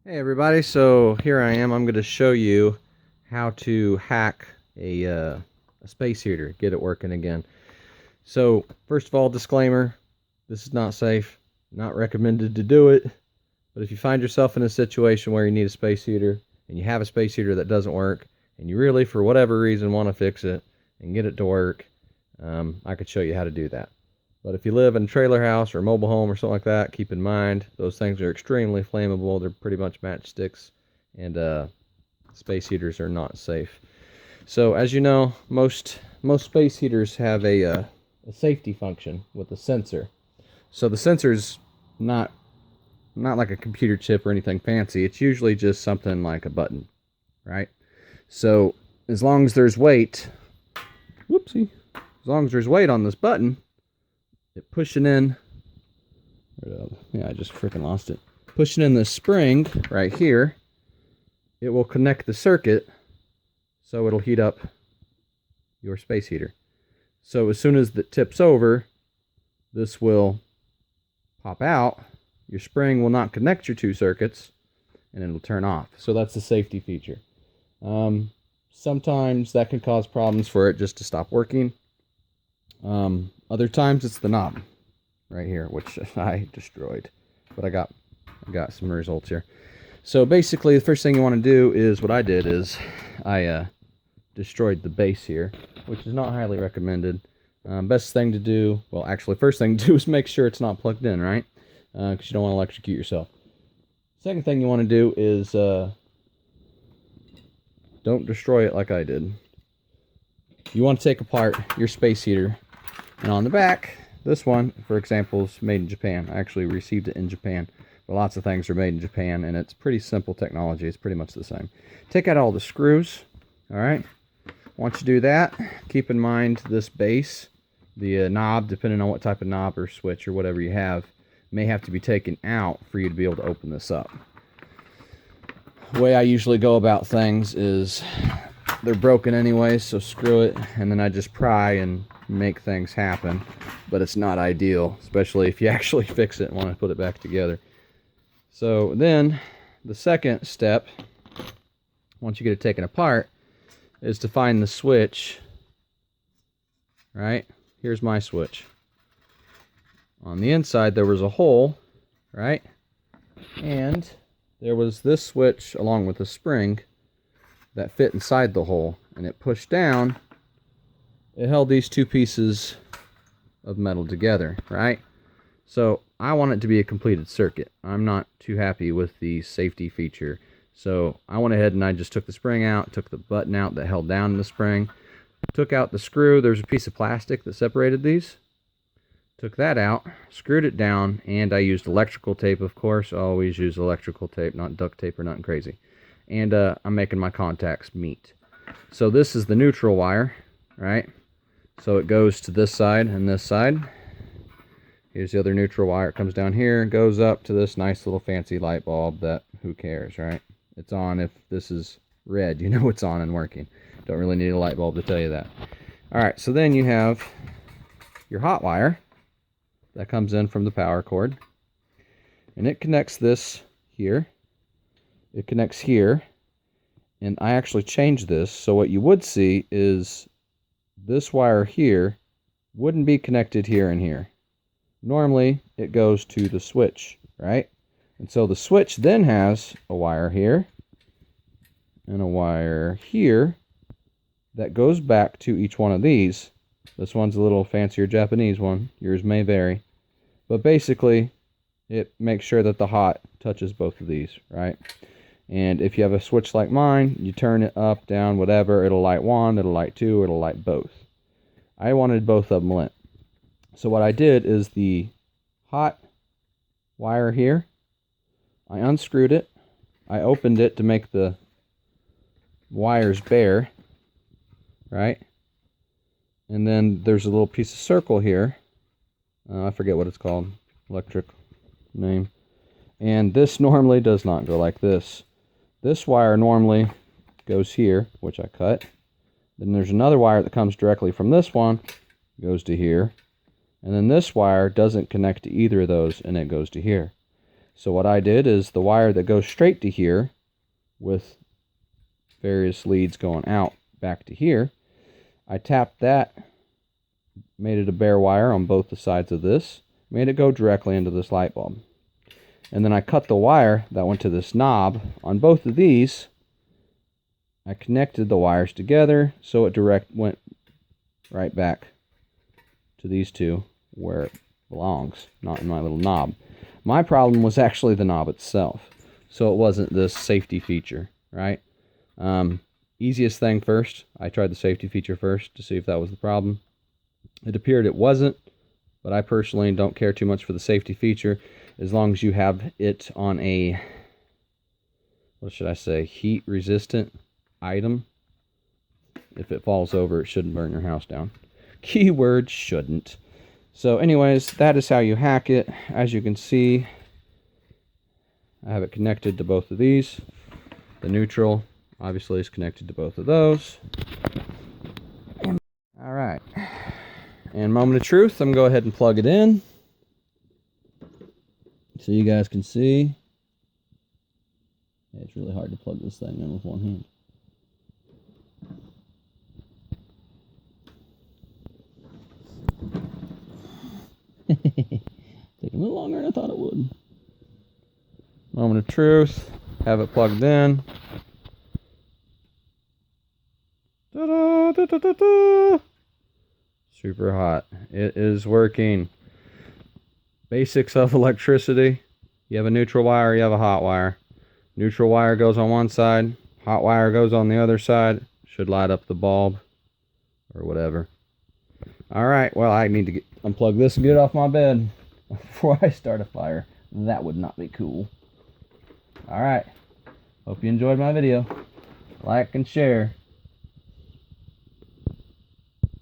Hey everybody, so here I am. I'm going to show you how to hack a space heater, get it working again. So first of all, disclaimer, this is not safe, not recommended to do it, but if you find yourself in a situation where you need a space heater and you have a space heater that doesn't work and you really, for whatever reason, want to fix it and get it to work, I could show you how to do that. But if you live in a trailer house or a mobile home or something like that, keep in mind those things are extremely flammable. They're pretty much matchsticks, and space heaters are not safe. So as you know, most space heaters have a safety function with a sensor. So the sensor's not like a computer chip or anything fancy. It's usually just something like a button, right? So as long as there's weight, whoopsie, as long as there's weight on this button, it pushing in, I just freaking lost it. Pushing in the spring right here, it will connect the circuit so it'll heat up your space heater. So as soon as it tips over, this will pop out. Your spring will not connect your two circuits and it'll turn off. So that's the safety feature. Sometimes that can cause problems for it just to stop working. Other times it's the knob right here, which I destroyed, but I got some results here. So basically the first thing you want to do is what I did is I destroyed the base here, which is not highly recommended. Best thing to do, well actually first thing to do is make sure it's not plugged in, right? Because you don't want to electrocute yourself. Second thing you want to do is don't destroy it like I did. You want to take apart your space heater, and on the back, this one, for example, is made in Japan. I actually received it in Japan, but lots of things are made in Japan, and it's pretty simple technology. It's pretty much the same. Take out all the screws, all right? Once you do that, keep in mind this base, the knob, depending on what type of knob or switch or whatever you have, may have to be taken out for you to be able to open this up. The way I usually go about things is they're broken anyway, so screw it, and then I just pry and make things happen. But it's not ideal, especially if you actually fix it and want to put it back together. So then the second step, once you get it taken apart, is to find the switch. Right, here's my switch. On the inside there was a hole, right, and there was this switch along with the spring that fit inside the hole, and it pushed down. It held these two pieces of metal together, right? So I want it to be a completed circuit. I'm not too happy with the safety feature. So I went ahead and I just took the spring out, took the button out that held down the spring, took out the screw. There's a piece of plastic that separated these. Took that out, screwed it down, and I used electrical tape, of course. I always use electrical tape, not duct tape or nothing crazy. And I'm making my contacts meet. So this is the neutral wire, right? So it goes to this side and this side. Here's the other neutral wire. It comes down here and goes up to this nice little fancy light bulb that, who cares, right? It's on. If this is red, you know it's on and working. Don't really need a light bulb to tell you that. Alright, so then you have your hot wire that comes in from the power cord. And it connects this here. It connects here. And I actually changed this. So what you would see is this wire here wouldn't be connected here and here. Normally it goes to the switch, right? And so the switch then has a wire here and a wire here that goes back to each one of these. This one's a little fancier Japanese one. Yours may vary. But basically, it makes sure that the hot touches both of these, right? And if you have a switch like mine, you turn it up, down, whatever. It'll light one, it'll light two, it'll light both. I wanted both of them lit. So what I did is the hot wire here, I unscrewed it. I opened it to make the wires bare, right? And then there's a little piece of circle here. I forget what it's called, electric name. And this normally does not go like this. This wire normally goes here, which I cut. Then there's another wire that comes directly from this one, goes to here. And then this wire doesn't connect to either of those, and it goes to here. So what I did is the wire that goes straight to here with various leads going out back to here, I tapped that, made it a bare wire on both the sides of this, made it go directly into this light bulb. And then I cut the wire that went to this knob on both of these. I connected the wires together so it went right back to these two where it belongs, not in my little knob. My problem was actually the knob itself, so it wasn't this safety feature, right? Easiest thing first. I tried the safety feature first to see if that was the problem. It appeared it wasn't, but I personally don't care too much for the safety feature as long as you have it on a, what should I say, heat resistant item. If it falls over, it shouldn't burn your house down. Keyword shouldn't. So anyways, that is how you hack it. As you can see, I have it connected to both of these. The neutral obviously is connected to both of those. All right. And moment of truth, I'm going to go ahead and plug it in so you guys can see. Yeah, it's really hard to plug this thing in with one hand. Taking a little longer than I thought it would. Moment of truth. Have it plugged in. Ta-da, da-da-da-da. Super hot. It is working. Basics of electricity. You have a neutral wire, you have a hot wire. Neutral wire goes on one side, hot wire goes on the other side. Should light up the bulb or whatever. Alright, well, I need to unplug this and get it off my bed before I start a fire. That would not be cool. Alright, hope you enjoyed my video. Like and share.